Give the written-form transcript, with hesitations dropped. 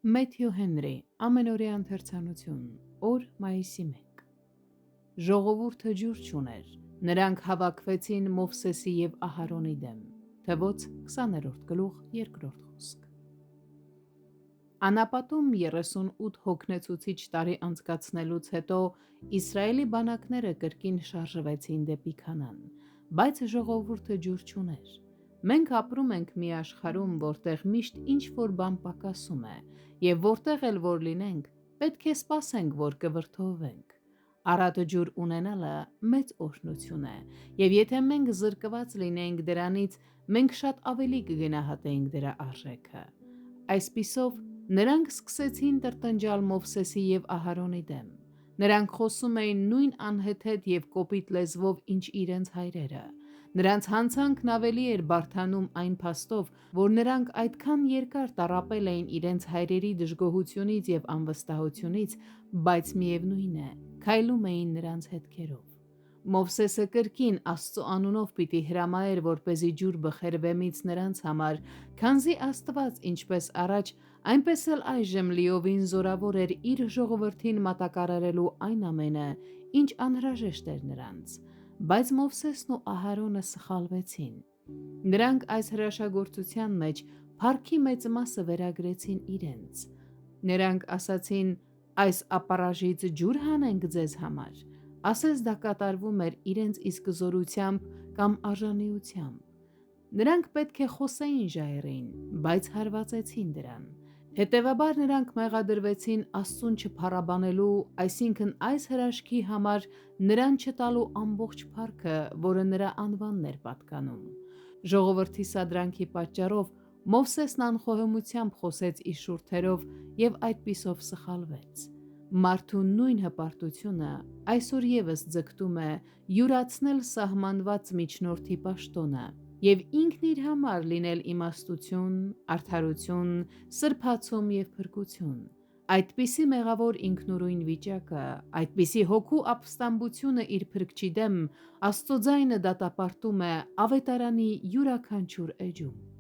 Մեթյու Հենրի, ամենօրյա ընթերցանություն, օր մայիսի 1։ Ժողովուրդը ջուր չուներ, նրանք հավաքվեցին Մովսեսի և Ահարոնի դեմ։ Թվոց 20-րդ գլուխ 2-րդ խոսք։ Անապատում 38 հոգնեցուցիչ տարի անցկացնելուց հետո Իսրայելի բանակները կրկին շարժվեցին դեպի Քանան, բայց ժողովուրդը ջուր չուներ։ Մենք ապրում ենք մի աշխարհում, որտեղ միշտ ինչ-որ բան պակասում է, և որտեղ էլ որ լինենք, պետք է սպասենք, որ կվրդովվենք։ Առատ ջուր ունենալը մեծ օրհնություն է, և եթե մենք զրկված լինեինք դրանից, մենք շատ ավելի կգնահատեինք դրա արժեքը։ Այսպիսով, նրանք սկսեցին տրտնջալ Մովսեսի և Ահարոնի դեմ։ Նրանք խոսում էին նույն անհեթեթ և կոպիտ լեզվով, ինչ իրենց հայրերը։ Նրանց հանցանքն ավելի էր բարդանում այն փաստով, որ նրանք այդքան երկար տառապել էին իրենց հայրերի դժգոհությունից և անվստահությունից, բայց միևնույն է, քայլում էին նրանց հետքերով։ Մովսեսը կրկին Աստծո անունով պիտի հրամայեր, որպեսզի ջուր բխեր վեմից նրանց համար, քանզի Աստված ինչպես առաջ, այնպես էլ այժմ լիովին զորավոր էր իր ժողովրդին մատակարարելու այն ամենը, ինչ անհրաժեշտ էր նրանց։ Բայց Մովսեսն ու Ահարոնը սխալվեցին։ Նրանք այս հրաշագործության մեջ փառքի մեծ մասը վերագրեցին իրենց։ Նրանք ասացին. «Այս ապառաժից ջուր հանենք ձեզ համար»։ Ասես դա կատարվում էր իրենց իսկ զորությամբ կամ արժանիությամբ։ Նրանք պետք է խոսեին ժայռին, բայց հարվածեցին դրան։ Հետևաբար նրանք մեղադրվեցին Աստծուն չփառաբանելու, այսինքն այս հրաշքի համար նրան չտալու ամբողջ փառքը, որը նրա անվանն էր պատկանում։ Ժողովրդի սադրանքի պատճառով Մովսեսն անխոհեմությամբ խոսեց իր շուրթերով և այդպիսով սխալվեց։ Մարդու նույն հպարտությունը այսօր ևս ձգտում է յուրացնել սահմանված միջնորդի պաշտոնը և ինքն իր համար լինել իմաստություն, արդարություն, սրբացում և փրկություն։ Այդպիսի մեղավոր ինքնուրույն վիճակը, այդպիսի հոգու ապստամբությունը իր Փրկչի դեմ, Աստծո ձայնը դատապարտում է ավետարանի յուրաքանչյուր էջում։